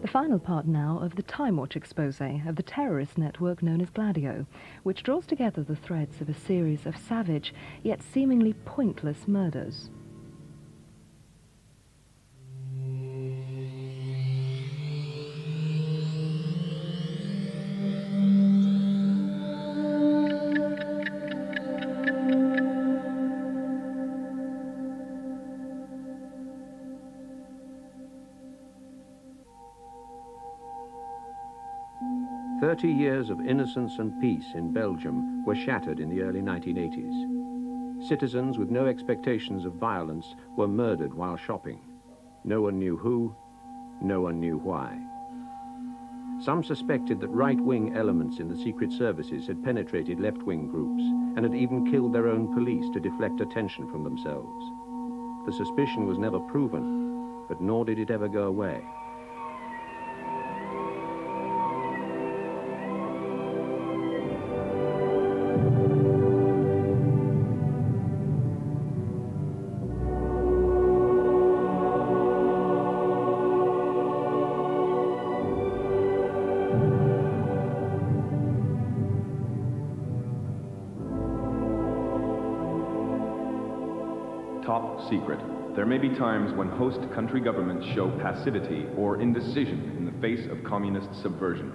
The final part now of the Time Watch expose of the terrorist network known as Gladio, which draws together the threads of a series of savage yet seemingly pointless murders. Years of innocence and peace in Belgium were shattered in the early 1980s. Citizens with no expectations of violence were murdered while shopping. No one knew who, no one knew why. Some suspected that right-wing elements in the secret services had penetrated left-wing groups and had even killed their own police to deflect attention from themselves. The suspicion was never proven, but nor did it ever go away. Top secret. There may be times when host country governments show passivity or indecision in the face of communist subversion.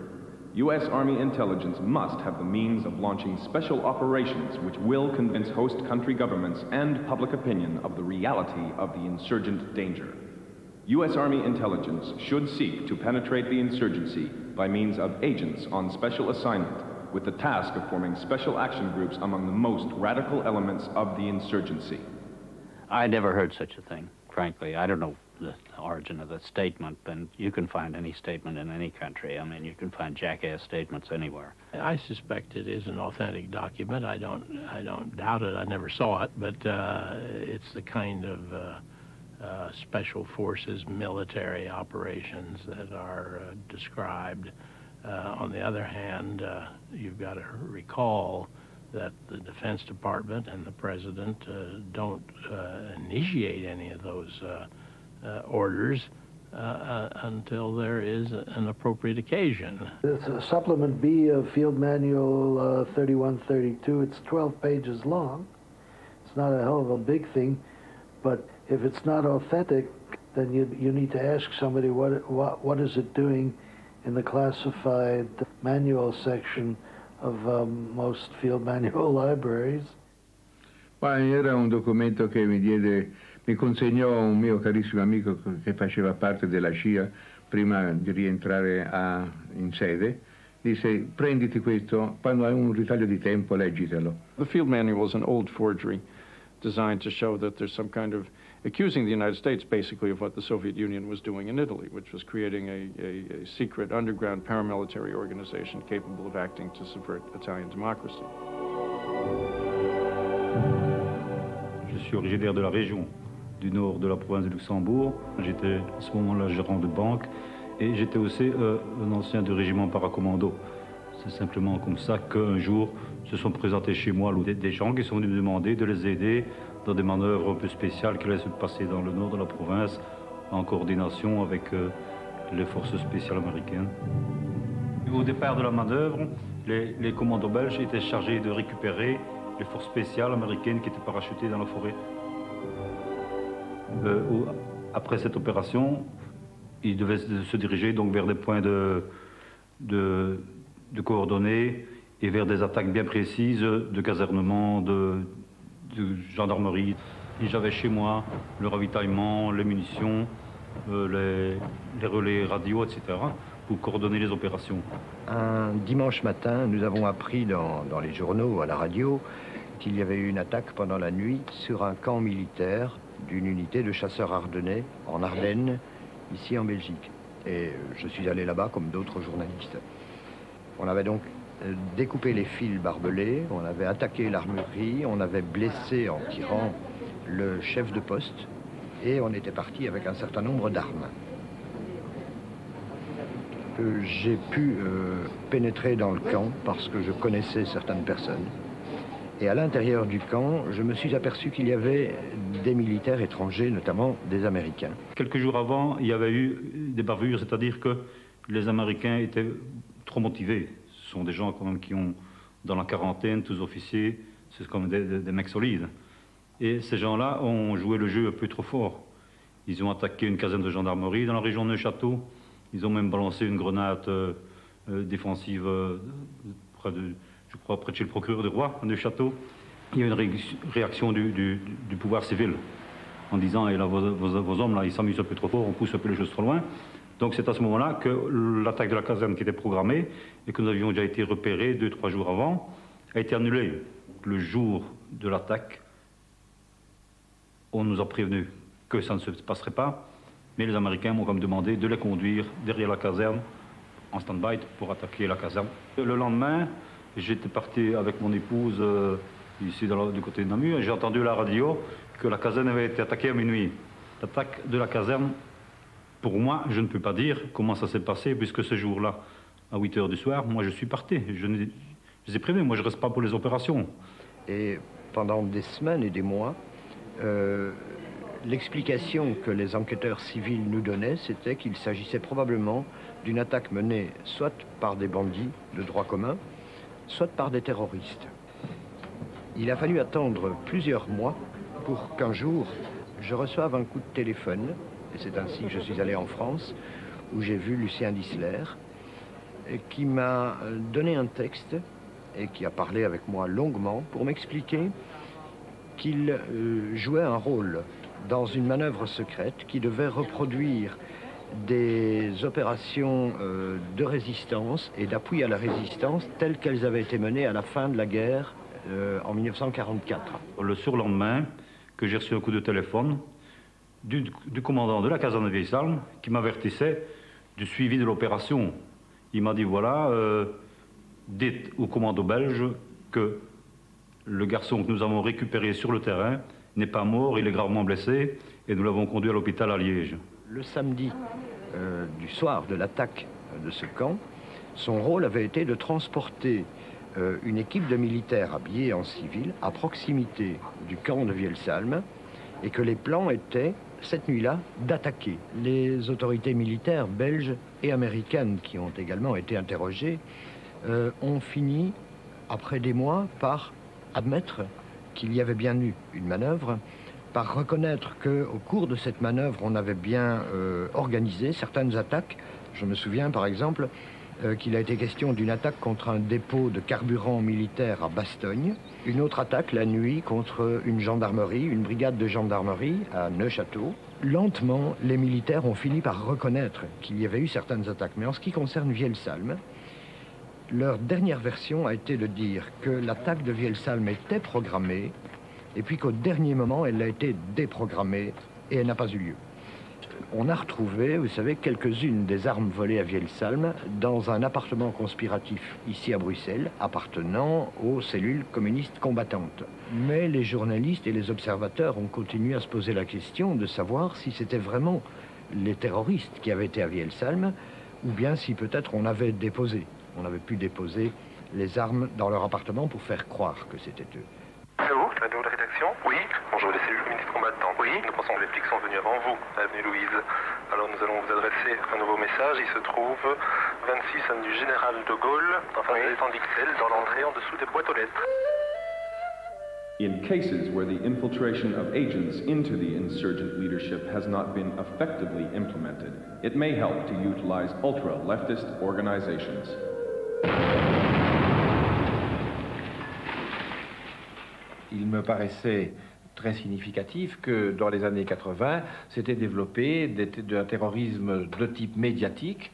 U.S. Army intelligence must have the means of launching special operations which will convince host country governments and public opinion of the reality of the insurgent danger. U.S. Army intelligence should seek to penetrate the insurgency by means of agents on special assignment, with the task of forming special action groups among the most radical elements of the insurgency. I never heard such a thing, frankly. I don't know the origin of the statement, and you can find any statement in any country. I mean, you can find jackass statements anywhere. I suspect it is an authentic document. I don't doubt it. I never saw it, but it's the kind of special forces military operations that are described. On the other hand, you've got to recall that the Defense Department and the President don't initiate any of those orders until there is an appropriate occasion. It's Supplement B of Field Manual 3132. It's 12 pages long. It's not a hell of a big thing, but if it's not authentic, then you need to ask somebody what is it doing in the classified manual section of most field manual libraries. Era un documento che mi consegnò un mio carissimo amico che faceva parte della CIA prima di rientrare in sede. Disse, prenditi questo, quando hai un ritaglio di tempo leggitelo. The field manual is an old forgery designed to show that there's some kind of accusing the United States basically of what the Soviet Union was doing in Italy, which was creating a secret underground paramilitary organization capable of acting to subvert Italian democracy. Je suis originaire de la région du nord de la province de Luxembourg. J'étais à ce moment-là gérant de banque et j'étais aussi un ancien du régiment paracommando. C'est simplement comme ça qu'un jour se sont présentés chez moi des gens qui sont venus me demander de les aider dans des manœuvres un peu spéciales qui allaient se passer dans le nord de la province en coordination avec les forces spéciales américaines. Au départ de la manœuvre, les commandos belges étaient chargés de récupérer les forces spéciales américaines qui étaient parachutées dans la forêt. Après cette opération, ils devaient se diriger donc vers des points de coordonnées et vers des attaques bien précises de casernement, de gendarmerie. Et j'avais chez moi le ravitaillement, les munitions, les relais radio, etc., pour coordonner les opérations. Un dimanche matin, nous avons appris dans les journaux, à la radio, qu'il y avait eu une attaque pendant la nuit sur un camp militaire d'une unité de chasseurs ardennais en Ardennes, ici en Belgique. Et je suis allé là-bas comme d'autres journalistes. On avait donc découpé les fils barbelés, on avait attaqué l'armurerie, on avait blessé en tirant le chef de poste et on était parti avec un certain nombre d'armes. J'ai pu pénétrer dans le camp parce que je connaissais certaines personnes Et à l'intérieur du camp, je me suis aperçu qu'il y avait des militaires étrangers, notamment des Américains. Quelques jours avant, il y avait eu des bavures, c'est-à-dire que les Américains étaient trop motivés. Ce sont des gens quand même qui ont, dans la quarantaine, tous officiers, c'est comme des mecs solides. Et ces gens-là ont joué le jeu un peu trop fort. Ils ont attaqué une caserne de gendarmerie dans la région de Neuchâtel. Ils ont même balancé une grenade défensive près de, je crois, près de chez le procureur du roi, à Neuchâtel. Il y a une réaction du pouvoir civil en disant, et là, vos hommes, là, ils s'amusent un peu trop fort, on pousse un peu les choses trop loin. Donc c'est à ce moment-là que l'attaque de la caserne qui était programmée et que nous avions déjà été repérés 2-3 jours avant, a été annulée. Le jour de l'attaque, on nous a prévenu que ça ne se passerait pas, mais les Américains m'ont comme demandé de les conduire derrière la caserne, en stand-by, pour attaquer la caserne. Le lendemain, j'étais parti avec mon épouse ici du côté de Namur, et j'ai entendu à la radio que la caserne avait été attaquée à minuit. L'attaque de la caserne, pour moi, je ne peux pas dire comment ça s'est passé, puisque ce jour-là, à 8 h du soir, moi je suis parti. Je les ai prévenus, moi je ne reste pas pour les opérations. Et pendant des semaines et des mois, l'explication que les enquêteurs civils nous donnaient, c'était qu'il s'agissait probablement d'une attaque menée soit par des bandits de droit commun, soit par des terroristes. Il a fallu attendre plusieurs mois pour qu'un jour, je reçoive un coup de téléphone, et c'est ainsi que je suis allé en France, où j'ai vu Lucien Dissler, qui m'a donné un texte et qui a parlé avec moi longuement pour m'expliquer qu'il jouait un rôle dans une manœuvre secrète qui devait reproduire des opérations de résistance et d'appui à la résistance telles qu'elles avaient été menées à la fin de la guerre en 1944. Le surlendemain, que j'ai reçu un coup de téléphone du commandant de la caserne de Vieille-Salme qui m'avertissait du suivi de l'opération. Il m'a dit, voilà, dites au commando belge que le garçon que nous avons récupéré sur le terrain n'est pas mort, il est gravement blessé et nous l'avons conduit à l'hôpital à Liège. Le samedi du soir de l'attaque de ce camp, son rôle avait été de transporter une équipe de militaires habillés en civil à proximité du camp de Vieille-Salme et que les plans étaient, cette nuit-là, d'attaquer. Les autorités militaires belges et américaines qui ont également été interrogées ont fini, après des mois, par admettre qu'il y avait bien eu une manœuvre, par reconnaître qu'au cours de cette manœuvre, on avait bien organisé certaines attaques. Je me souviens, par exemple, qu'il a été question d'une attaque contre un dépôt de carburant militaire à Bastogne, une autre attaque la nuit contre une gendarmerie, une brigade de gendarmerie à Neuchâtel. Lentement, les militaires ont fini par reconnaître qu'il y avait eu certaines attaques. Mais en ce qui concerne Vieille-Salme, leur dernière version a été de dire que l'attaque de Vieille-Salme était programmée et puis qu'au dernier moment, elle a été déprogrammée et elle n'a pas eu lieu. On a retrouvé, vous savez, quelques-unes des armes volées à Vieille-Salme dans un appartement conspiratif ici à Bruxelles, appartenant aux cellules communistes combattantes. Mais les journalistes et les observateurs ont continué à se poser la question de savoir si c'était vraiment les terroristes qui avaient été à Vieille-Salme ou bien si peut-être on avait pu déposer les armes dans leur appartement pour faire croire que c'était eux. Allô, la nouvelle rédaction? Oui. Bonjour les cellules communistes combattantes. Oui. Nous pensons que les flics sont venus avant vous, avenue Louise. Alors nous allons vous adresser un nouveau message. Il se trouve 26 avenue Général de Gaulle, en face de l'étang d'Ixelles, dans l'entrée en dessous des boîtes aux lettres. In cases where the infiltration of agents into the insurgent leadership has not been effectively implemented, it may help to utilize ultra-leftist organizations. Il me paraissait très significatif que dans les années 80, s'était développé un terrorisme de type médiatique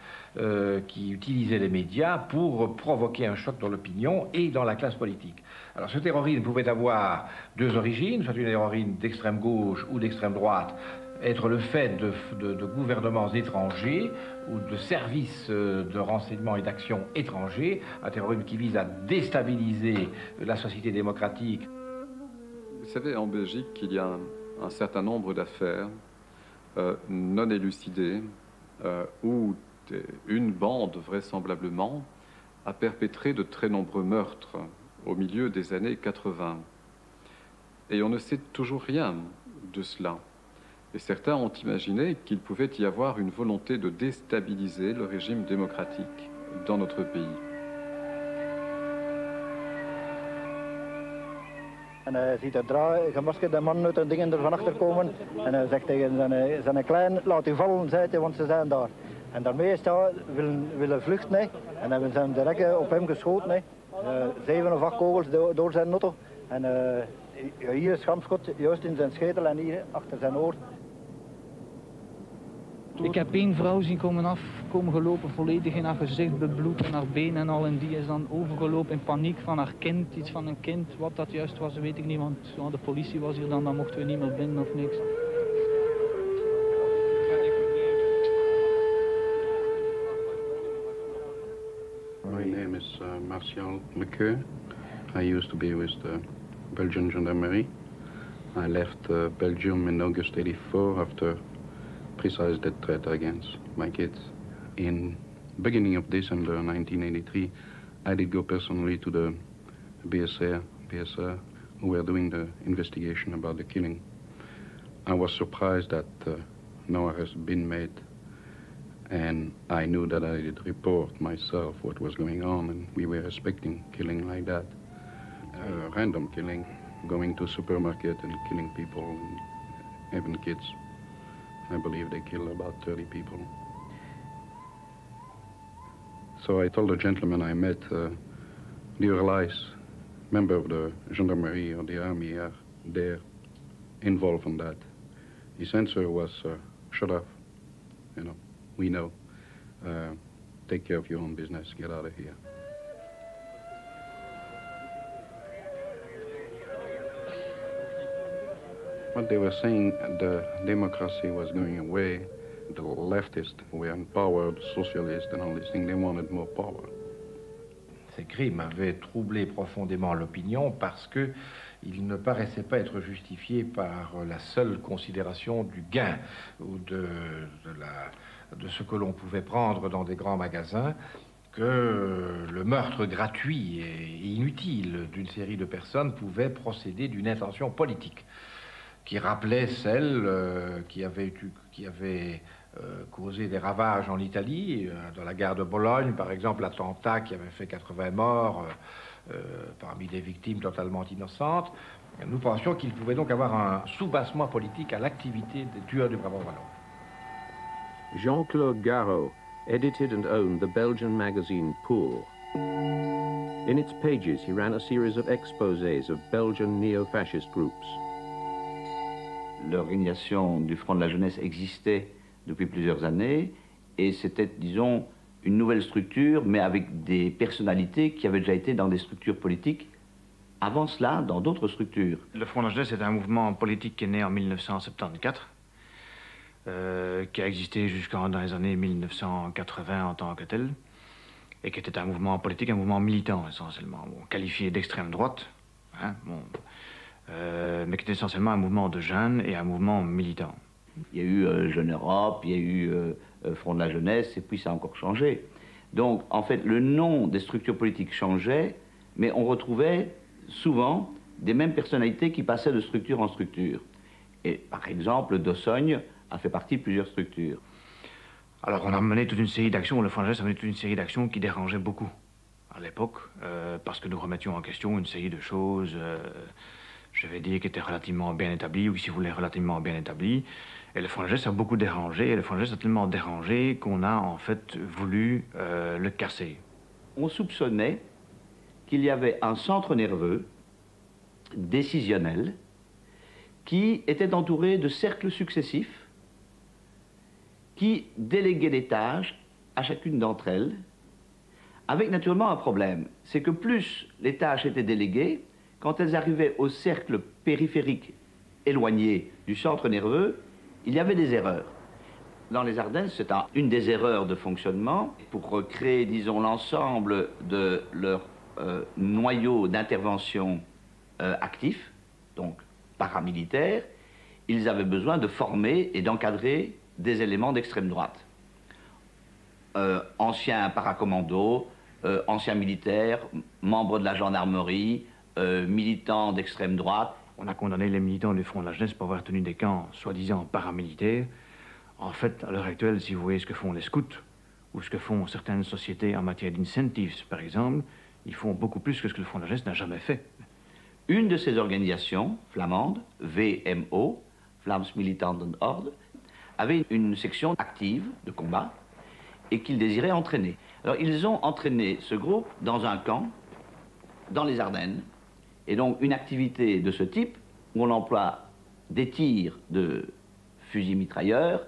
qui utilisait les médias pour provoquer un choc dans l'opinion et dans la classe politique. Alors ce terrorisme pouvait avoir deux origines, soit une terrorisme d'extrême gauche ou d'extrême droite, être le fait de gouvernements étrangers ou de services de renseignement et d'action étrangers, un terrorisme qui vise à déstabiliser la société démocratique. Vous savez, en Belgique, il y a un certain nombre d'affaires non élucidées où une bande, vraisemblablement, a perpétré de très nombreux meurtres au milieu des années 80. Et on ne sait toujours rien de cela. Et certains ont imaginé qu'il pouvait y avoir une volonté de déstabiliser le régime démocratique dans notre pays. En hij ziet een gemaskerde man uit een ding er van achter komen. En hij zegt tegen zijn klein, laat u vallen, zei hij, want ze zijn daar. En daarmee is hij willen vluchten. Hè. En hebben ze hem direct op hem geschoten. Hè. 7 of 8 kogels door zijn auto. En hier een schampschot, juist in zijn schedel en hier achter zijn oor. Ik heb één vrouw zien komen gelopen, volledig in haar gezicht bebloed en haar been en al. En die is dan overgelopen in paniek van haar kind, iets van een kind. Wat dat juist was, weet ik niet, want ja, de politie was hier dan mochten we niet meer binnen of niks. My name is Martial McCeux. I used to be with the Belgian Gendarmerie. I left Belgium in August '84 after precise death threat against my kids. In beginning of December 1983, I did go personally to the BSR, who were doing the investigation about the killing. I was surprised that no arrest had been made, and I knew that I did report myself what was going on, and we were expecting killing like that. Random killing, going to a supermarket and killing people, and even kids. I believe they killed about 30 people. So I told the gentleman I met, dear Elias, member of the Gendarmerie or the army are there involved in that. His answer was, shut up, you know, we know. Take care of your own business, get out of here. What they were saying, the democracy was going away, the leftists were in power, the socialists and all these things, they wanted more power. Ces crimes avaient troublé profondément l'opinion parce qu'ils ne paraissaient pas être justifiés par la seule considération du gain ou de ce que l'on pouvait prendre dans des grands magasins, que le meurtre gratuit et inutile d'une série de personnes pouvait procéder d'une intention politique, qui rappelait celle qui avait causé des ravages en Italie, dans la guerre de Bologne, par exemple, l'attentat qui avait fait 80 morts parmi des victimes totalement innocentes. Nous pensions qu'il pouvait donc avoir un soubassement politique à l'activité des tueurs du Brabant wallon. Jean-Claude Garot edited and owned the Belgian magazine Pour. In its pages, he ran a series of exposés of Belgian neo-fascist groups. L'organisation du Front de la Jeunesse existait depuis plusieurs années et c'était, disons, une nouvelle structure, mais avec des personnalités qui avaient déjà été dans des structures politiques avant cela, dans d'autres structures. Le Front de la Jeunesse est un mouvement politique qui est né en 1974, qui a existé jusqu'en dans les années 1980 en tant que tel, et qui était un mouvement politique, un mouvement militant essentiellement, qualifié d'extrême droite, hein, mais qui était essentiellement un mouvement de jeunes et un mouvement militant. Il y a eu Jeune Europe, il y a eu Front de la Jeunesse, et puis ça a encore changé. Donc, en fait, le nom des structures politiques changeait, mais on retrouvait souvent des mêmes personnalités qui passaient de structure en structure. Et, par exemple, Dossogne a fait partie de plusieurs structures. Alors, on a mené toute une série d'actions, le Front de la Jeunesse a mené toute une série d'actions qui dérangeaient beaucoup à l'époque, parce que nous remettions en question une série de choses... je vais dire, qui était relativement bien établi, ou si vous voulez, relativement bien établi. Et le Front de la Jeunesse a beaucoup dérangé, et le Front de la Jeunesse a tellement dérangé qu'on a en fait voulu le casser. On soupçonnait qu'il y avait un centre nerveux décisionnel qui était entouré de cercles successifs qui déléguaient des tâches à chacune d'entre elles, avec naturellement un problème. C'est que plus les tâches étaient déléguées, quand elles arrivaient au cercle périphérique éloigné du centre nerveux, il y avait des erreurs. Dans les Ardennes, c'est une des erreurs de fonctionnement. Pour recréer, disons, l'ensemble de leur noyau d'intervention actif, donc paramilitaire, ils avaient besoin de former et d'encadrer des éléments d'extrême droite. Anciens paracommandos, anciens militaires, membres de la gendarmerie, militants d'extrême droite. On a condamné les militants du Front de la Jeunesse pour avoir tenu des camps soi-disant paramilitaires. En fait, à l'heure actuelle, si vous voyez ce que font les scouts, ou ce que font certaines sociétés en matière d'incentives, par exemple, ils font beaucoup plus que ce que le Front de la Jeunesse n'a jamais fait. Une de ces organisations flamandes, VMO, Vlaams Militanten Orde, avait une section active de combat et qu'ils désiraient entraîner. Alors ils ont entraîné ce groupe dans un camp, dans les Ardennes, et donc une activité de ce type où on emploie des tirs de fusils mitrailleurs,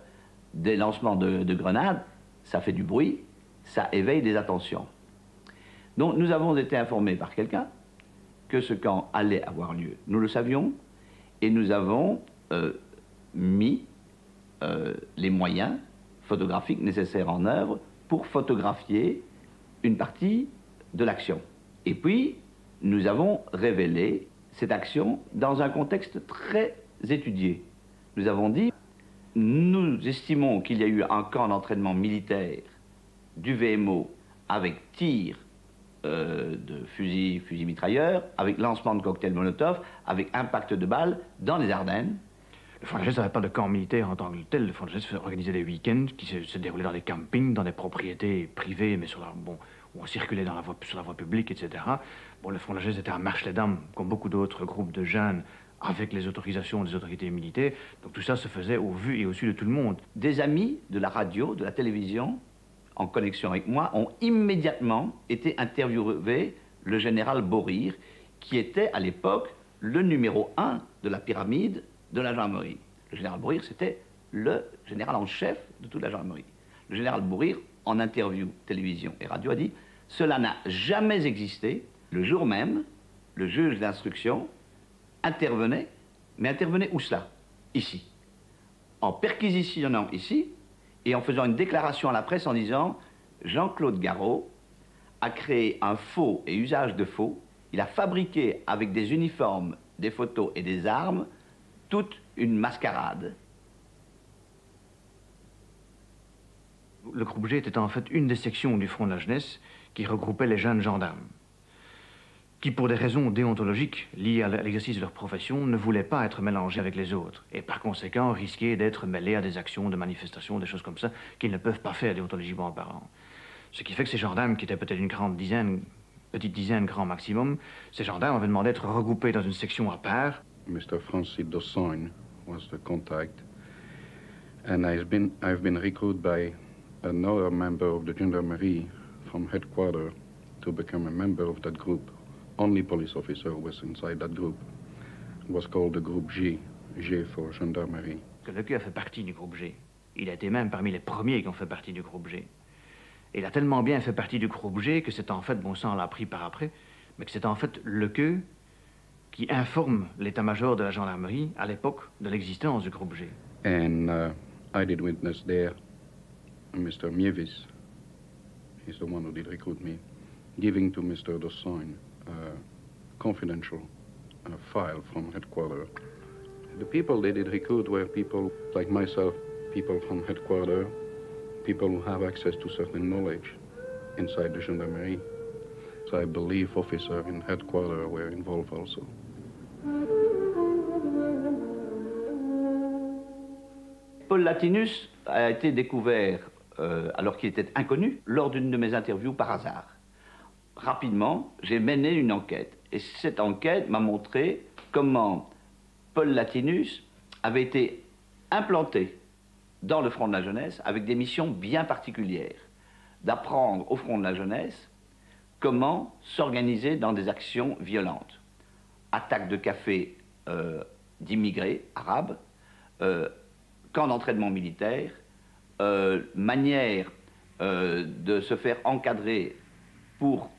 des lancements de grenades, ça fait du bruit, ça éveille des attentions. Donc nous avons été informés par quelqu'un que ce camp allait avoir lieu. Nous le savions et nous avons mis les moyens photographiques nécessaires en œuvre pour photographier une partie de l'action. Et puis, nous avons révélé cette action dans un contexte très étudié. Nous avons dit, nous estimons qu'il y a eu un camp d'entraînement militaire du VMO avec tir de fusils mitrailleurs, avec lancement de cocktails Molotov, avec impact de balles dans les Ardennes. Le Front de la Jeunesse n'avait pas de camp militaire en tant que tel. Le Front de la Jeunesse organisait des week-ends qui se déroulaient dans des campings, dans des propriétés privées, mais où on circulait sur la voie publique, etc. Bon, le Front de la Jeunesse était à Marche-les-Dames, comme beaucoup d'autres groupes de jeunes, avec les autorisations des autorités militaires. Donc tout ça se faisait au vu et au su de tout le monde. Des amis de la radio, de la télévision, en connexion avec moi, ont immédiatement été interviewés le général Borir, qui était à l'époque le numéro 1 de la pyramide de la gendarmerie. Le général Borir, c'était le général en chef de toute la gendarmerie. Le général Borir, en interview télévision et radio, a dit « Cela n'a jamais existé. » Le jour même, le juge d'instruction intervenait, mais intervenait où cela? Ici. En perquisitionnant ici et en faisant une déclaration à la presse en disant « Jean-Claude Garot a créé un faux et usage de faux. Il a fabriqué avec des uniformes, des photos et des armes toute une mascarade. » Le groupe G était en fait une des sections du Front de la Jeunesse qui regroupait les jeunes gendarmes, qui pour des raisons déontologiques liées à l'exercice de leur profession ne voulaient pas être mélangés avec les autres et par conséquent risquaient d'être mêlés à des actions de manifestation, des choses comme ça qu'ils ne peuvent pas faire déontologiquement parlant. Ce qui fait que ces gendarmes, qui étaient peut-être une petite dizaine grand maximum, ces gendarmes avaient demandé d'être regroupés dans une section à part. Mr. Francis Dossogne was the contact, and I've been recruited by another member of the gendarmerie from headquarters to become a member of that group. Only police officer was inside that group. It was called the group G, G for gendarmerie. Le Q a fait partie du groupe G. Il a été même parmi les premiers qui ont fait partie du groupe G. Et il a tellement bien fait partie du groupe G que c'est en fait, bon ça on l'a appris par après, mais que c'est en fait le Q qui informe l'état-major de la gendarmerie à l'époque de l'existence du groupe G. And I did witness there Mr. Mievis, he's the one who did recruit me, giving to Mr. Dossogne a confidential file from headquarters. The people they did recruit were people like myself, people from headquarters, people who have access to certain knowledge inside the gendarmerie. So I believe officers in headquarters were involved also. Paul Latinus a été découvert, alors qu'il était inconnu, lors d'une de mes interviews par hasard. Rapidement, j'ai mené une enquête. Et cette enquête m'a montré comment Paul Latinus avait été implanté dans le Front de la Jeunesse avec des missions bien particulières. D'apprendre au Front de la Jeunesse comment s'organiser dans des actions violentes. Attaque de café d'immigrés arabes, camp d'entraînement militaire, manière de se faire encadrer pour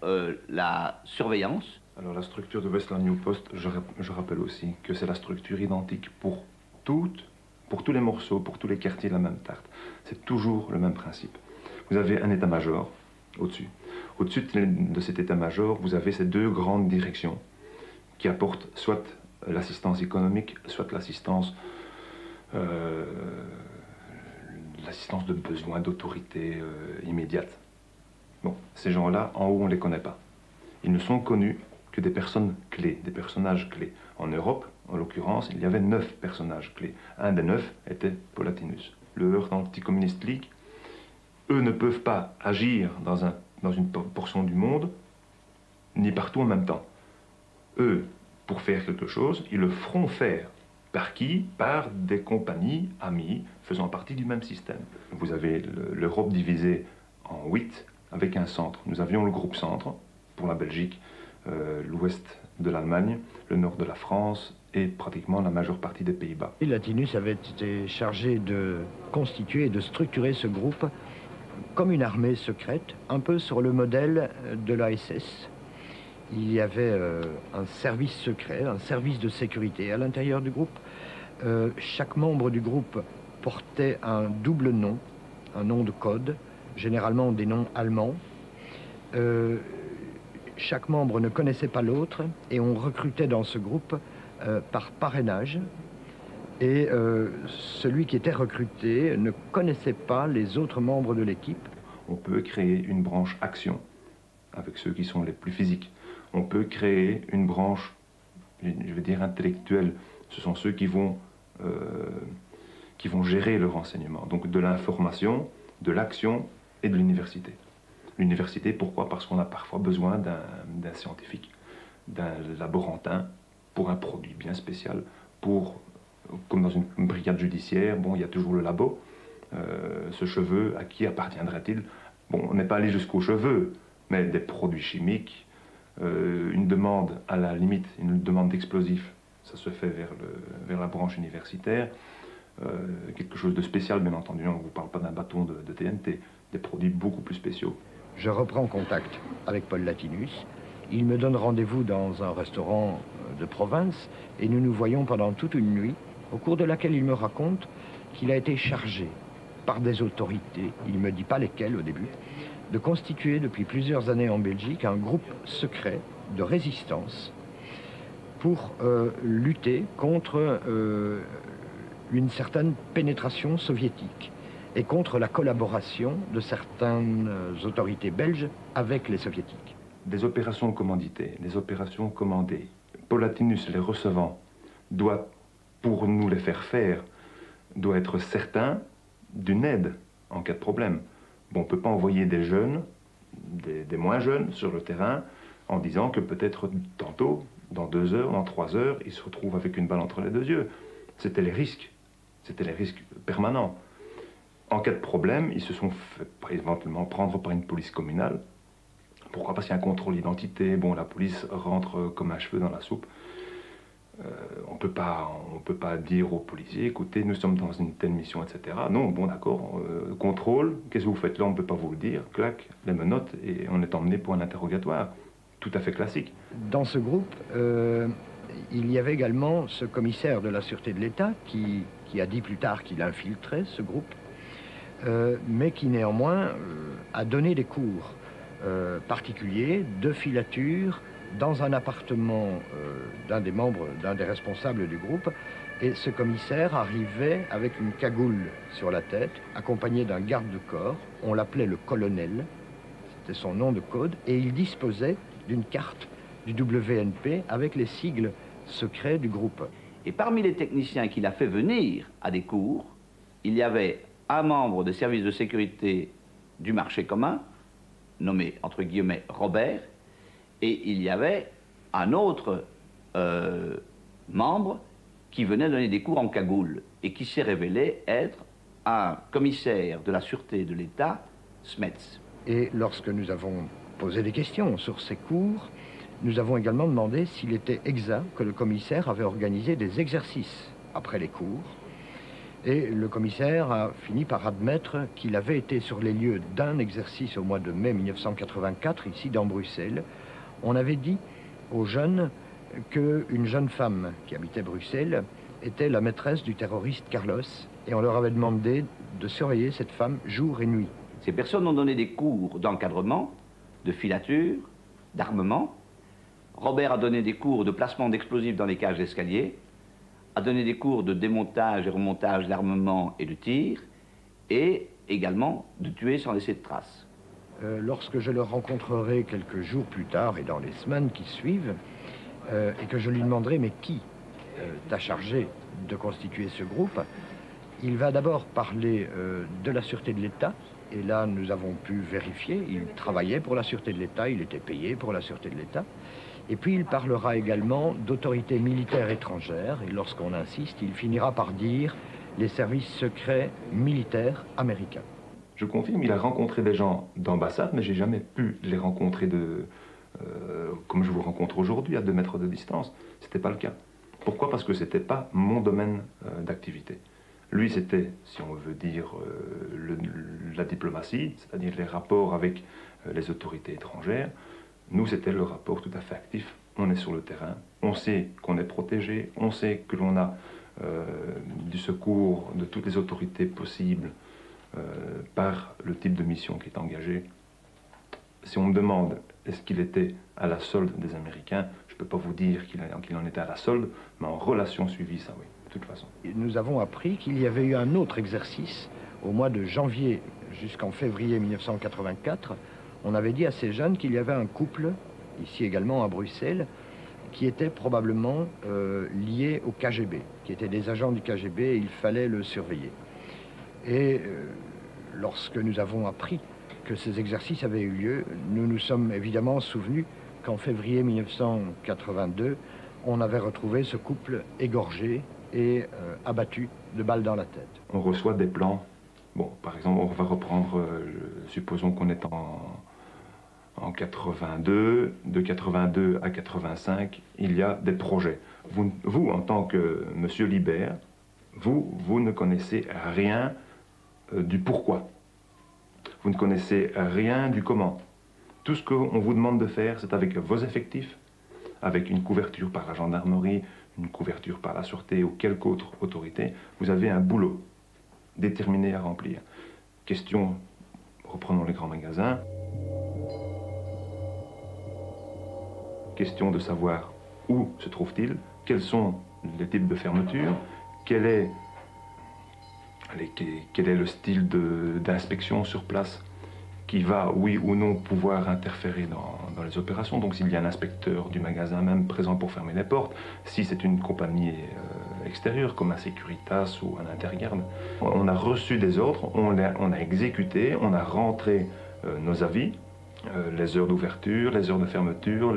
la surveillance. Alors la structure de Westland New Post, je rappelle aussi que c'est la structure identique pour tous les morceaux, pour tous les quartiers de la même tarte. C'est toujours le même principe. Vous avez un état-major au-dessus. Au-dessus de cet état-major, vous avez ces deux grandes directions qui apportent soit l'assistance économique, soit l'assistance de besoins d'autorité immédiate. Bon, ces gens-là, en haut, on ne les connaît pas. Ils ne sont connus que des personnes clés, des personnages clés. En Europe, en l'occurrence, il y avait 9 personnages clés. Un des 9 était Paul Latinus. Le Earth Anti-Communist League, eux ne peuvent pas agir dans une portion du monde, ni partout en même temps. Eux, pour faire quelque chose, ils le feront faire. Par qui? Par des compagnies amies faisant partie du même système. Vous avez l'Europe divisée en 8 avec un centre. Nous avions le groupe centre pour la Belgique, l'ouest de l'Allemagne, le nord de la France et pratiquement la majeure partie des Pays-Bas. Latinus avait été chargé de constituer et de structurer ce groupe comme une armée secrète, un peu sur le modèle de la SS. Il y avait un service secret, un service de sécurité à l'intérieur du groupe. Chaque membre du groupe portait un double nom, un nom de code, généralement des noms allemands. Chaque membre ne connaissait pas l'autre et on recrutait dans ce groupe par parrainage. Et celui qui était recruté ne connaissait pas les autres membres de l'équipe. On peut créer une branche action avec ceux qui sont les plus physiques. On peut créer une branche, je vais dire intellectuelle. Ce sont ceux qui vont gérer le renseignement. Donc de l'information, de l'action et de l'université. L'université, pourquoi? Parce qu'on a parfois besoin d'un scientifique, d'un laborantin pour un produit bien spécial, comme dans une brigade judiciaire, bon, il y a toujours le labo. Ce cheveu, à qui appartiendrait-il? Bon, on n'est pas allé jusqu'aux cheveux, mais des produits chimiques, une demande, à la limite, une demande d'explosifs, ça se fait vers la branche universitaire. Quelque chose de spécial, bien entendu, on ne vous parle pas d'un bâton de TNT, des produits beaucoup plus spéciaux. Je reprends contact avec Paul Latinus. Il me donne rendez-vous dans un restaurant de province et nous nous voyons pendant toute une nuit, au cours de laquelle il me raconte qu'il a été chargé par des autorités, il ne me dit pas lesquelles au début, de constituer depuis plusieurs années en Belgique un groupe secret de résistance pour lutter contre une certaine pénétration soviétique et contre la collaboration de certaines autorités belges avec les soviétiques. Des opérations commanditées, des opérations commandées. Paul Latinus, les recevant, doit, pour nous les faire faire, doit être certain d'une aide en cas de problème. Bon, on ne peut pas envoyer des jeunes, des moins jeunes, sur le terrain en disant que peut-être tantôt, dans 2 heures, dans 3 heures, ils se retrouvent avec une balle entre les 2 yeux. C'était les risques permanents. En cas de problème, ils se sont fait éventuellement prendre par une police communale. Pourquoi? Parce qu'il y a un contrôle d'identité. Bon, la police rentre comme un cheveu dans la soupe. On peut pas dire aux policiers, écoutez, nous sommes dans une telle mission, etc. Non, bon, d'accord, contrôle, qu'est-ce que vous faites là? On ne peut pas vous le dire. Clac, les menottes, et on est emmené pour un interrogatoire. Tout à fait classique. Dans ce groupe, il y avait également ce commissaire de la Sûreté de l'État qui a dit plus tard qu'il infiltrait ce groupe, mais qui néanmoins a donné des cours particuliers de filature dans un appartement d'un des responsables du groupe. Et ce commissaire arrivait avec une cagoule sur la tête, accompagné d'un garde de corps. On l'appelait le colonel, c'était son nom de code, et il disposait d'une carte du WNP avec les sigles secrets du groupe. Et parmi les techniciens qu'il a fait venir à des cours, il y avait un membre des services de sécurité du marché commun, nommé entre guillemets Robert, et il y avait un autre membre qui venait donner des cours en cagoule et qui s'est révélé être un commissaire de la Sûreté de l'État, Smets. Et lorsque nous avons posé des questions sur ces cours, nous avons également demandé s'il était exact que le commissaire avait organisé des exercices après les cours. Et le commissaire a fini par admettre qu'il avait été sur les lieux d'un exercice au mois de mai 1984, ici dans Bruxelles. On avait dit aux jeunes qu'une jeune femme qui habitait Bruxelles était la maîtresse du terroriste Carlos, et on leur avait demandé de surveiller cette femme jour et nuit. Ces personnes ont donné des cours d'encadrement, de filature, d'armement. Robert a donné des cours de placement d'explosifs dans les cages d'escalier, a donné des cours de démontage et remontage d'armement et de tir, et également de tuer sans laisser de traces. lorsque je le rencontrerai quelques jours plus tard et dans les semaines qui suivent, et que je lui demanderai mais qui t'a chargé de constituer ce groupe, il va d'abord parler de la sûreté de l'État, et là nous avons pu vérifier, il travaillait pour la sûreté de l'État, il était payé pour la sûreté de l'État, et puis il parlera également d'autorités militaires étrangères, et lorsqu'on insiste, il finira par dire les services secrets militaires américains. Je confirme, il a rencontré des gens d'ambassade, mais j'ai jamais pu les rencontrer comme je vous rencontre aujourd'hui, à 2 mètres de distance. C'était pas le cas. Pourquoi? Parce que c'était pas mon domaine d'activité. Lui, c'était, si on veut dire, la diplomatie, c'est-à-dire les rapports avec les autorités étrangères. Nous, c'était le rapport tout à fait actif. On est sur le terrain, on sait qu'on est protégé, on sait que l'on a du secours de toutes les autorités possibles par le type de mission qui est engagé. Si on me demande est-ce qu'il était à la solde des Américains, je ne peux pas vous dire qu'il en était à la solde, mais en relation suivie, ça oui, de toute façon. Nous avons appris qu'il y avait eu un autre exercice au mois de janvier jusqu'en février 1984. On avait dit à ces jeunes qu'il y avait un couple, ici également à Bruxelles, qui était probablement lié au KGB, qui étaient des agents du KGB et il fallait le surveiller. Et lorsque nous avons appris que ces exercices avaient eu lieu, nous nous sommes évidemment souvenus qu'en février 1982, on avait retrouvé ce couple égorgé et abattu de balles dans la tête. On reçoit des plans. Bon, par exemple, on va reprendre, supposons qu'on est en 82, de 82 à 85, il y a des projets. Vous en tant que monsieur Libert, vous ne connaissez rien du pourquoi. Vous ne connaissez rien du comment. Tout ce qu'on vous demande de faire, c'est avec vos effectifs, avec une couverture par la gendarmerie, une couverture par la sûreté ou quelque autre autorité. Vous avez un boulot déterminé à remplir. Question, reprenons les grands magasins. Question de savoir où se trouve-t-il, quels sont les types de fermeture, quel est le style d'inspection sur place qui va, oui ou non, pouvoir interférer dans les opérations. Donc s'il y a un inspecteur du magasin même présent pour fermer les portes, si c'est une compagnie extérieure comme un Securitas ou un Intergarde, on a reçu des ordres, on a exécuté, on a rentré nos avis, les heures d'ouverture, les heures de fermeture,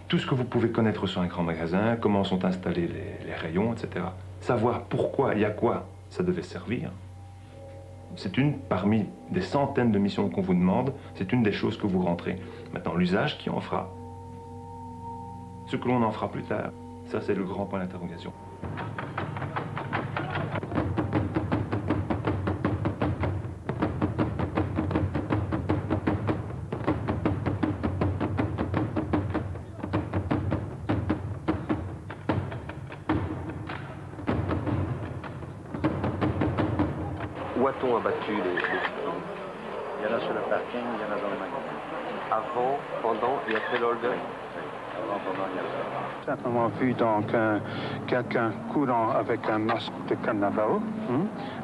tout ce que vous pouvez connaître sur un grand magasin, comment sont installés les rayons, etc. Savoir pourquoi et à quoi ça devait servir. C'est une parmi des centaines de missions qu'on vous demande, c'est une des choses que vous rentrez. Maintenant, l'usage, qui en fera? Ce que l'on en fera plus tard, ça c'est le grand point d'interrogation. Où a-t-on abattu les... Il y en a sur le parking, il y en a dans le magasin. Avant, pendant et après l'holder? Avant, pendant et après. Simplement vu donc quelqu'un courant avec un masque de carnaval,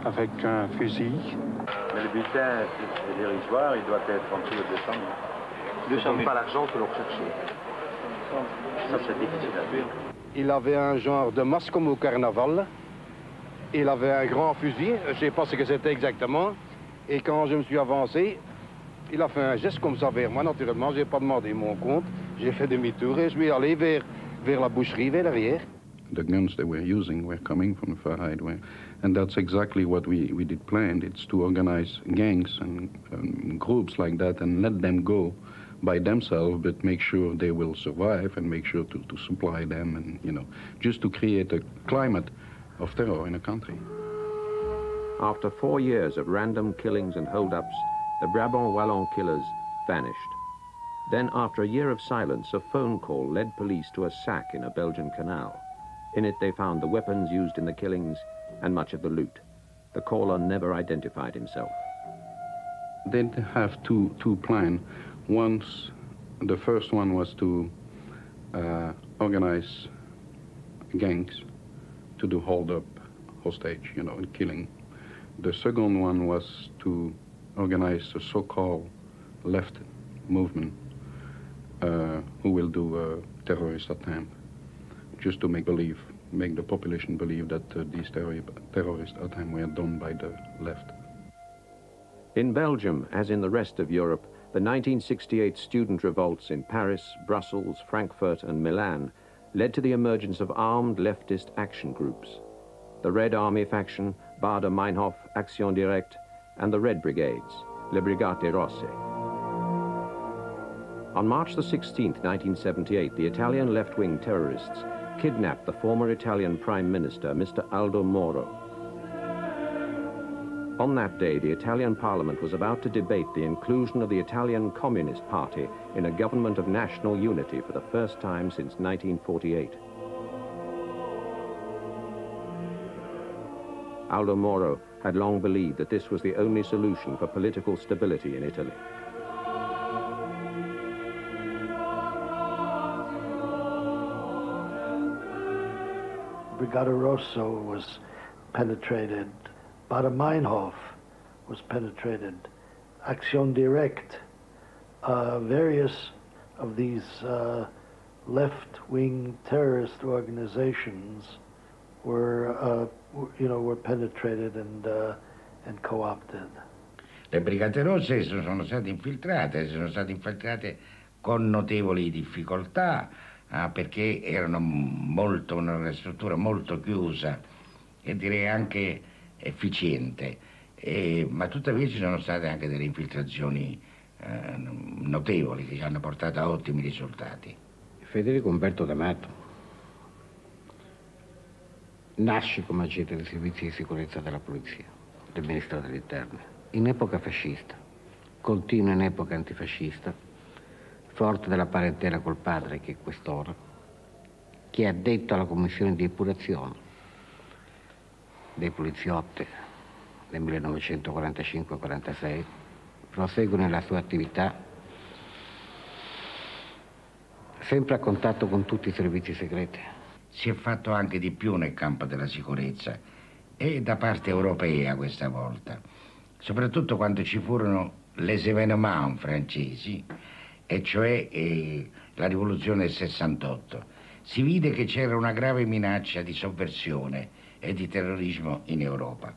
avec un fusil. Mais le bulletin est dérisoire, il doit être en dessous de 200 000. 200 000. Pas l'argent que l'on recherchait. Ça, c'est difficile à dire. Il avait un genre de masque comme au carnaval. Il avait un grand fusil, je ne sais pas ce que c'était exactement. Et quand je me suis avancé, il a fait un geste comme ça vers moi. Naturellement, je n'ai pas demandé mon compte. J'ai fait demi-tour et je suis allé vers la boucherie, vers l'arrière. The guns they were using were coming from the far highway. And that's exactly what we did plan. It's to organize gangs and groups like that and let them go by themselves, but make sure they will survive and make sure to supply them and, you know, just to create a climate of terror in a country. After 4 years of random killings and hold-ups, the Brabant Wallon killers vanished. Then, after a year of silence, a phone call led police to a sack in a Belgian canal. In it, they found the weapons used in the killings and much of the loot. The caller never identified himself. They have two plans. The first one was to organize gangs to do hold-up, hostage, and killing. The second one was to organize a so-called left movement who will do a terrorist attempt, just to make the population believe that these terrorist attempts were done by the left. In Belgium, as in the rest of Europe, the 1968 student revolts in Paris, Brussels, Frankfurt and Milan led to the emergence of armed leftist action groups. The Red Army faction, Baader-Meinhof, Action Directe, and the Red Brigades, Le Brigate Rosse. On March the 16th, 1978, the Italian left-wing terrorists kidnapped the former Italian Prime Minister, Mr. Aldo Moro. On that day, the Italian Parliament was about to debate the inclusion of the Italian Communist Party in a government of national unity for the first time since 1948. Aldo Moro had long believed that this was the only solution for political stability in Italy. Brigata Rosso was penetrated. Baader-Meinhof was penetrated. Action Directe. Various of these left-wing terrorist organizations were penetrated and co-opted. Le Brigate Rosse sono state infiltrate con notevoli difficoltà, perché erano una struttura molto chiusa e direi anche efficiente, ma tuttavia ci sono state anche delle infiltrazioni notevoli che ci hanno portato a ottimi risultati. Federico Umberto D'Amato nasce come agente dei servizi di sicurezza della polizia, del Ministero dell'Interno, in epoca fascista, continua in epoca antifascista, forte della parentela col padre che è quest'ora, che è addetto alla commissione di epurazione dei poliziotti del 1945-46, prosegue nella sua attività sempre a contatto con tutti i servizi segreti. Si è fatto anche di più nel campo della sicurezza e da parte europea questa volta, soprattutto quando ci furono les événements francesi, e cioè la rivoluzione del 68. Si vide che c'era una grave minaccia di sovversione e di terrorismo in Europa.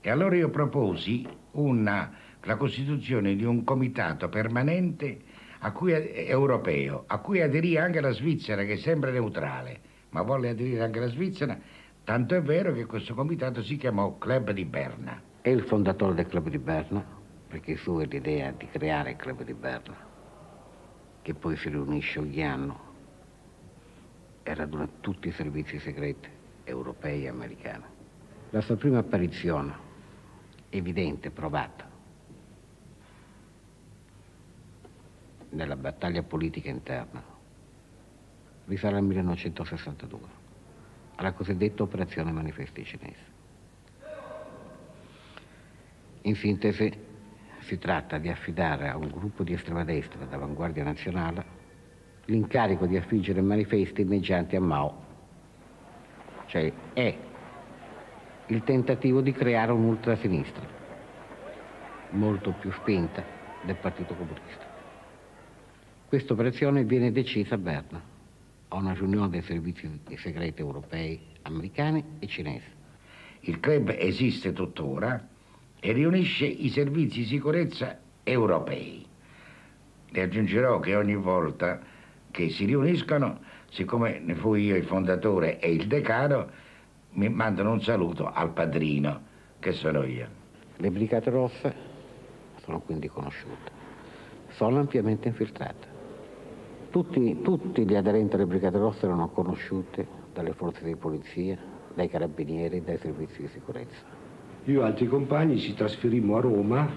E allora io proposi la costituzione di un comitato permanente europeo, a cui aderì anche la Svizzera, che è sempre neutrale, ma volle aderire anche la Svizzera, tanto è vero che questo comitato si chiamò Club di Berna. È il fondatore del Club di Berna, perché su è l'idea di creare il Club di Berna, che poi si riunisce ogni anno e raduna tutti i servizi segreti europei e americani. La sua prima apparizione, evidente, provata, nella battaglia politica interna, risale al 1962, alla cosiddetta operazione manifesti cinese. In sintesi, si tratta di affidare a un gruppo di estrema destra d'avanguardia nazionale l'incarico di affiggere manifesti inneggianti a Mao, cioè è il tentativo di creare un'ultrasinistra molto più spinta del Partito Comunista. Questa operazione viene decisa a Berna, a una riunione dei servizi segreti europei, americani e cinesi. Il club esiste tuttora e riunisce i servizi di sicurezza europei. E aggiungerò che ogni volta che si riuniscono, siccome ne fui io il fondatore e il decano, mi mandano un saluto al padrino, che sono io. Le Brigate Rosse sono quindi conosciute, sono ampiamente infiltrate. Tutti gli aderenti alle Brigate Rosse erano conosciuti dalle forze di polizia, dai carabinieri, dai servizi di sicurezza. Io e altri compagni ci trasferimmo a Roma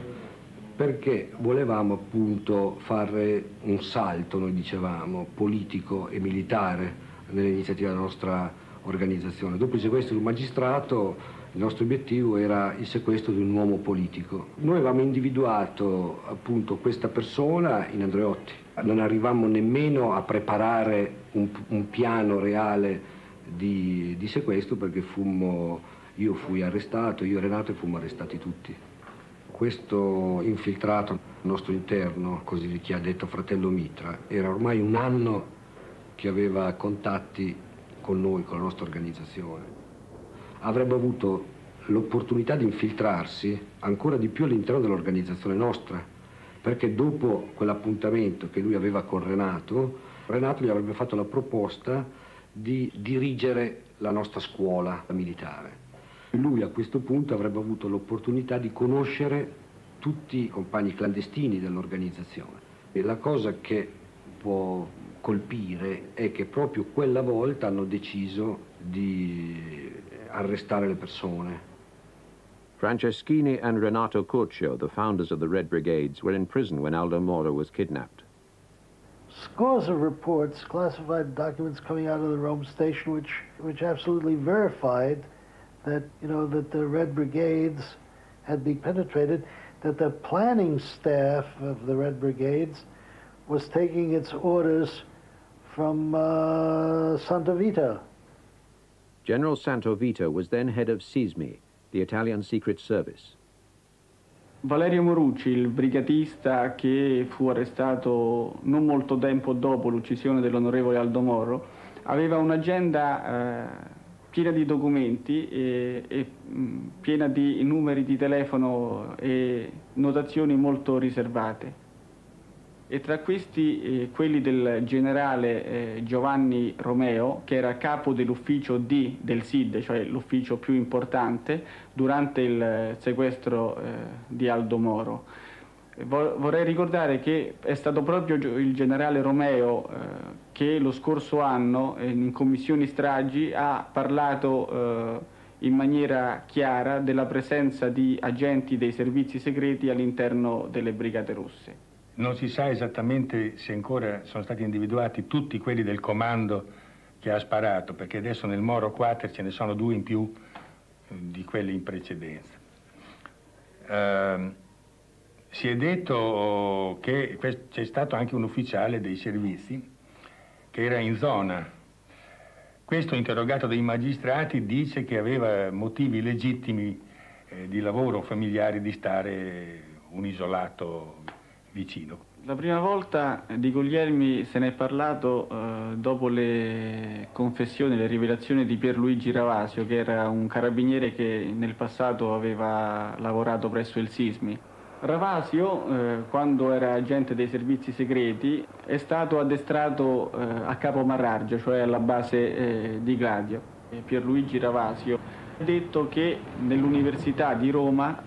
perché volevamo appunto fare un salto, noi dicevamo, politico e militare nell'iniziativa della nostra organizzazione. Dopo il sequestro di un magistrato, il nostro obiettivo era il sequestro di un uomo politico. Noi avevamo individuato appunto questa persona in Andreotti. Non arrivammo nemmeno a preparare un piano reale di sequestro perché io fui arrestato, io e Renato, e fummo arrestati tutti. Questo infiltrato nostro interno, così chi ha detto fratello Mitra, era ormai un anno che aveva contatti con noi, con la nostra organizzazione. Avrebbe avuto l'opportunità di infiltrarsi ancora di più all'interno dell'organizzazione nostra, perché dopo quell'appuntamento che lui aveva con Renato gli avrebbe fatto la proposta di dirigere la nostra scuola militare. Lui a questo punto avrebbe avuto l'opportunità di conoscere tutti i compagni clandestini dell'organizzazione. E la cosa che può colpire è che proprio quella volta hanno deciso di arrestare le persone. Franceschini and Renato Curcio, the founders of the Red Brigades, were in prison when Aldo Moro was kidnapped. Scores of reports, classified documents coming out of the Rome station which absolutely verified that, that the Red Brigades had been penetrated, that the planning staff of the Red Brigades was taking its orders from Santovita. General Santovita was then head of SISMI, the Italian Secret Service. Valerio Morucci, il brigatista che fu arrestato non molto tempo dopo l'uccisione dell'onorevole Aldo Moro, aveva un'agenda piena di documenti e piena di numeri di telefono e notazioni molto riservate. E tra questi quelli del generale Giovanni Romeo, che era capo dell'ufficio D del SID, cioè l'ufficio più importante, durante il sequestro di Aldo Moro. Vorrei ricordare che è stato proprio il generale Romeo che lo scorso anno in commissioni stragi ha parlato in maniera chiara della presenza di agenti dei servizi segreti all'interno delle Brigate Rosse. Non si sa esattamente se ancora sono stati individuati tutti quelli del comando che ha sparato, perché adesso nel Moro Quater ce ne sono 2 in più di quelli in precedenza. Si è detto che c'è stato anche un ufficiale dei servizi che era in zona. Questo, interrogato dai magistrati, dice che aveva motivi legittimi di lavoro familiari di stare un isolato vicino. La prima volta di Guglielmi se ne è parlato dopo le confessioni, le rivelazioni di Pierluigi Ravasio, che era un carabiniere che nel passato aveva lavorato presso il SISMI. Ravasio, quando era agente dei servizi segreti, è stato addestrato a Capo Marraggio, cioè alla base di Gladio. Pierluigi Ravasio ha detto che nell'Università di Roma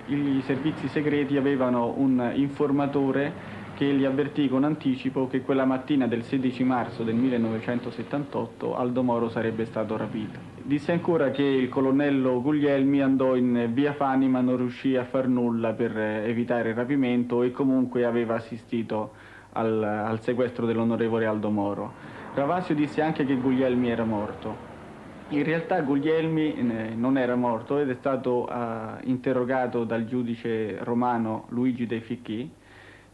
i servizi segreti avevano un informatore che gli avvertì con anticipo che quella mattina del 16 marzo del 1978 Aldo Moro sarebbe stato rapito. Disse ancora che il colonnello Guglielmi andò in via Fani ma non riuscì a far nulla per evitare il rapimento e comunque aveva assistito al sequestro dell'onorevole Aldo Moro. Ravasio disse anche che Guglielmi era morto. In realtà Guglielmi non era morto ed è stato interrogato dal giudice romano Luigi De Ficchi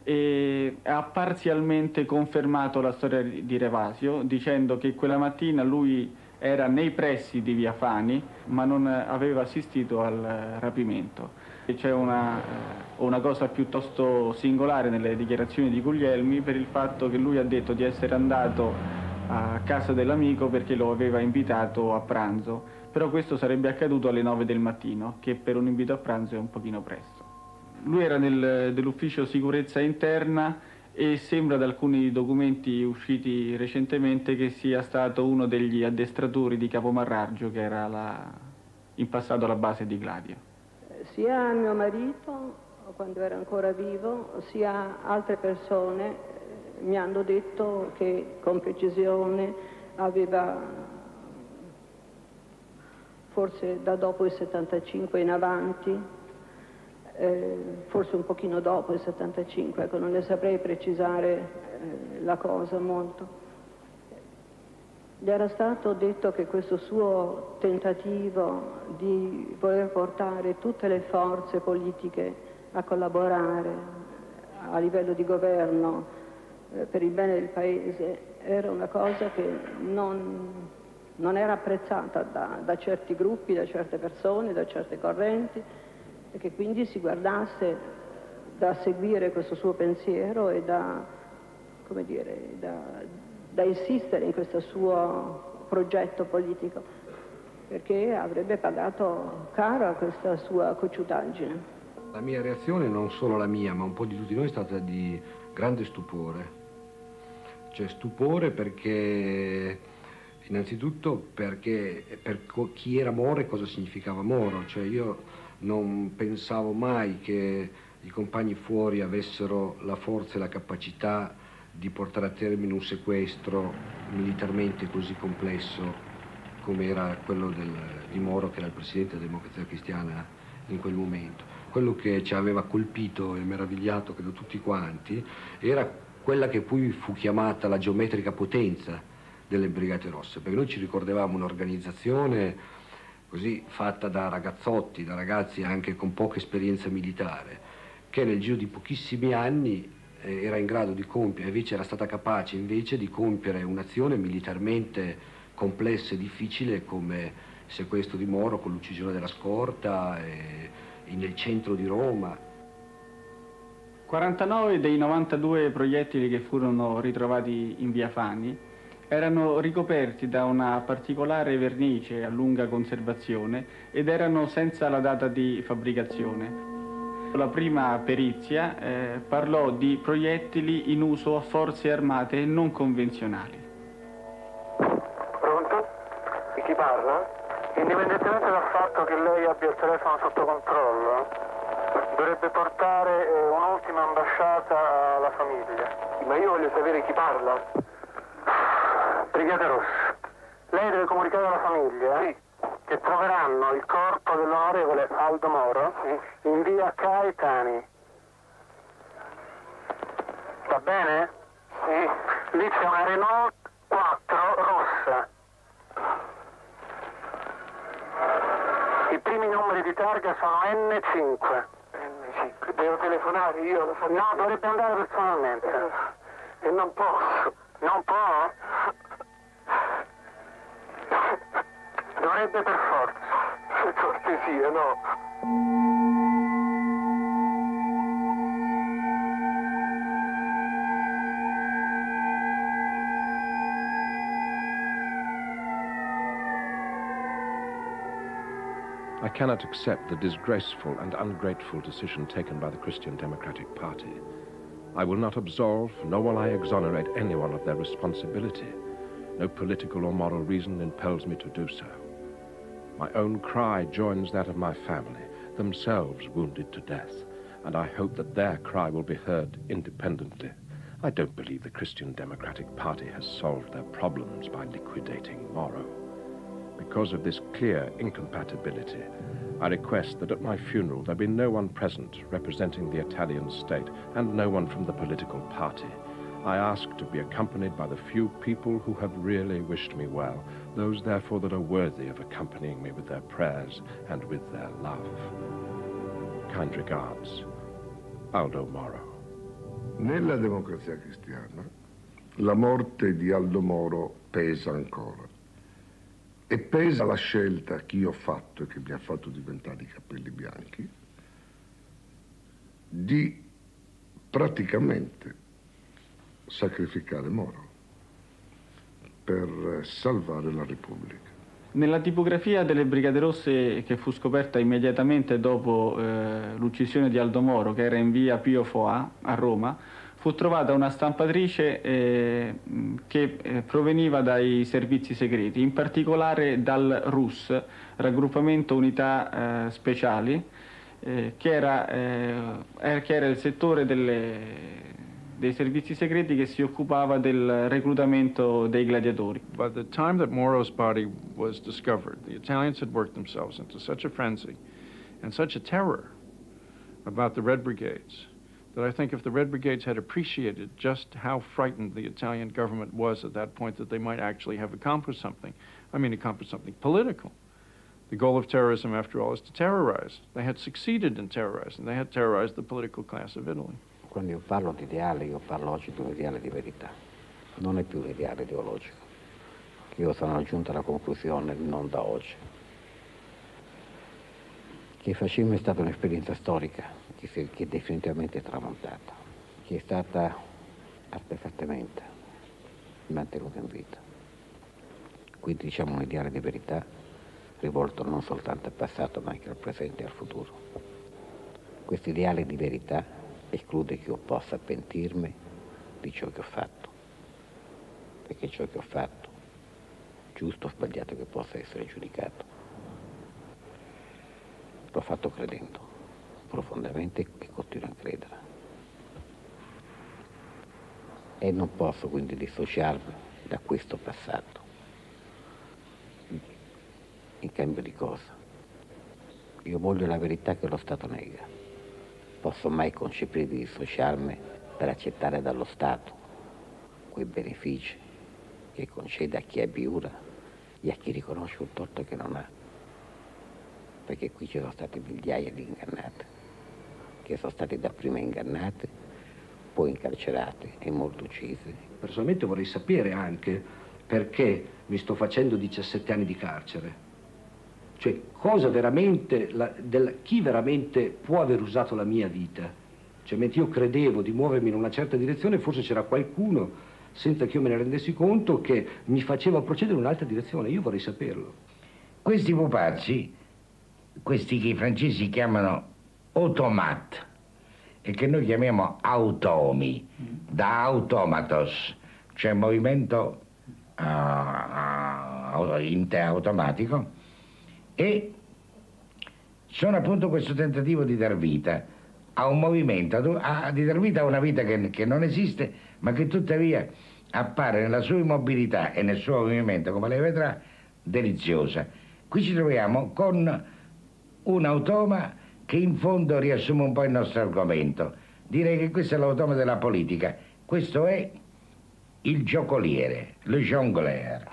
e ha parzialmente confermato la storia di Ravasio, dicendo che quella mattina lui era nei pressi di via Fani ma non aveva assistito al rapimento. C'è una cosa piuttosto singolare nelle dichiarazioni di Guglielmi per il fatto che lui ha detto di essere andato a casa dell'amico perché lo aveva invitato a pranzo, però questo sarebbe accaduto alle 9 del mattino, che per un invito a pranzo è un pochino presto. Lui era dell'ufficio sicurezza interna e sembra da alcuni documenti usciti recentemente che sia stato uno degli addestratori di Capo Marraggio, che era in passato la base di Gladio. Sia mio marito, quando era ancora vivo, sia altre persone mi hanno detto che con precisione aveva, forse da dopo il 75 in avanti, forse un pochino dopo il 75, ecco, non ne saprei precisare la cosa molto. Gli era stato detto che questo suo tentativo di voler portare tutte le forze politiche a collaborare a livello di governo per il bene del Paese era una cosa che non era apprezzata da certi gruppi, da certe persone, da certe correnti, e che quindi si guardasse da seguire questo suo pensiero e da, come dire, da insistere in questo suo progetto politico, perché avrebbe pagato cara questa sua cocciutaggine. La mia reazione, non solo la mia, ma un po' di tutti noi, è stata di grande stupore. Cioè stupore perché, innanzitutto perché per chi era Moro e cosa significava Moro. Cioè io non pensavo mai che i compagni fuori avessero la forza e la capacità di portare a termine un sequestro militarmente così complesso come era quello di Moro, che era il presidente della Democrazia Cristiana in quel momento. Quello che ci aveva colpito e meravigliato, credo tutti quanti, era quella che poi fu chiamata la geometrica potenza delle Brigate Rosse, perché noi ci ricordavamo un'organizzazione così fatta da ragazzotti, da ragazzi anche con poca esperienza militare, che nel giro di pochissimi anni era in grado di compiere, invece era stata capace invece di compiere un'azione militarmente complessa e difficile come il sequestro di Moro con l'uccisione della scorta nel centro di Roma. 49 dei 92 proiettili che furono ritrovati in via Fani erano ricoperti da una particolare vernice a lunga conservazione ed erano senza la data di fabbricazione. La prima perizia parlò di proiettili in uso a forze armate non convenzionali. Pronto? E chi parla? Indipendentemente dal fatto che lei abbia il telefono sotto controllo, dovrebbe portare un'ultima ambasciata alla famiglia. Ma io voglio sapere chi parla. Brigate Rosse, lei deve comunicare alla famiglia che troveranno il corpo dell'onorevole Aldo Moro in via Caetani. Va bene? Sì. Lì c'è una Renault 4 rossa. I primi numeri di targa sono N5. Devo telefonare io alla famiglia? No, dovrebbe andare personalmente. E non posso. Non può? Dovrebbe per forza. Per cortesia, no. I cannot accept the disgraceful and ungrateful decision taken by the Christian Democratic Party. I will not absolve, nor will I exonerate anyone of their responsibility. No political or moral reason impels me to do so. My own cry joins that of my family, themselves wounded to death, and I hope that their cry will be heard independently. I don't believe the Christian Democratic Party has solved their problems by liquidating Moro. Because of this clear incompatibility, I request that at my funeral there be no one present representing the Italian state and no one from the political party. I ask to be accompanied by the few people who have really wished me well, those therefore that are worthy of accompanying me with their prayers and with their love. Kind regards, Aldo Moro. Nella Democrazia Cristiana la morte di Aldo Moro pesa ancora. E pesa la scelta che io ho fatto e che mi ha fatto diventare i capelli bianchi di praticamente sacrificare Moro per salvare la Repubblica. Nella tipografia delle Brigate Rosse, che fu scoperta immediatamente dopo l'uccisione di Aldo Moro, che era in via Pio Foà a Roma, fu trovata una stampatrice che proveniva dai servizi segreti, in particolare dal RUS, Raggruppamento Unità Speciali, che era il settore dei servizi segreti che si occupava del reclutamento dei gladiatori. By the time that Moro's body was discovered, the Italians had worked themselves into such a frenzy and such a terror about the Red Brigades that I think if the Red Brigades had appreciated just how frightened the Italian government was at that point, that they might actually have accomplished something. I mean, accomplished something political. The goal of terrorism, after all, is to terrorize. They had succeeded in terrorizing. They had terrorized the political class of Italy. Quando io parlo di ideale, io parlo oggi di un ideale di verità. Non è più un ideale ideologico. Io sono giunto alla conclusione, non da oggi, che il fascismo è stata un'esperienza storica che è definitivamente tramontata, che è stata artefattamente mantenuta in vita. Quindi diciamo un ideale di verità rivolto non soltanto al passato ma anche al presente e al futuro. Questo ideale di verità esclude che io possa pentirmi di ciò che ho fatto, perché ciò che ho fatto, giusto o sbagliato che possa essere giudicato, l'ho fatto credendo profondamente e continuo a credere. E non posso quindi dissociarmi da questo passato. In cambio di cosa? Io voglio la verità che lo Stato nega. Posso mai concepire di dissociarmi per accettare dallo Stato quei benefici che concede a chi abiura e a chi riconosce un torto che non ha. Perché qui ci sono state migliaia di ingannati, che sono stati dapprima ingannati, poi incarcerati e molti uccisi. Personalmente vorrei sapere anche perché mi sto facendo 17 anni di carcere. Cioè, cosa veramente, chi veramente può aver usato la mia vita? Cioè, mentre io credevo di muovermi in una certa direzione, forse c'era qualcuno, senza che io me ne rendessi conto, che mi faceva procedere in un'altra direzione. Io vorrei saperlo. Questi pupazzi, questi che i francesi chiamano automat, e che noi chiamiamo automi, da automatos, cioè movimento automatico, e sono appunto questo tentativo di dar vita a un movimento, di dar vita a una vita che non esiste, ma che tuttavia appare nella sua immobilità e nel suo movimento, come lei vedrà, deliziosa. Qui ci troviamo con un automa che in fondo riassume un po' il nostro argomento. Direi che questo è l'automa della politica, questo è il giocoliere, le jongleur.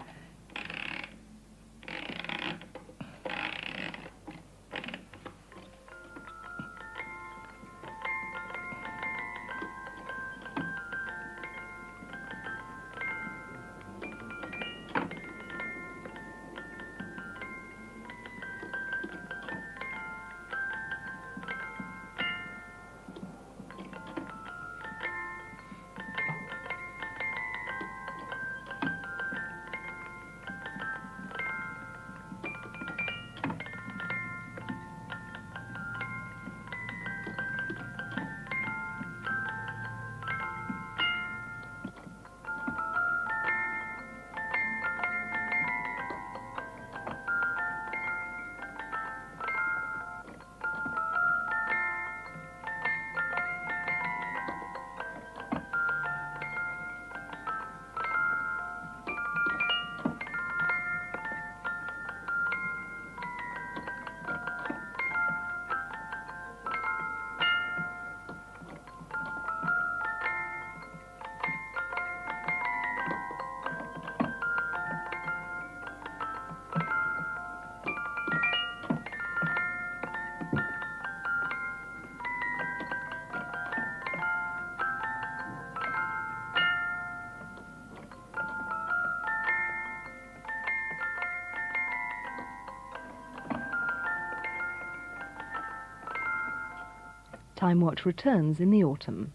Time Watch returns in the autumn.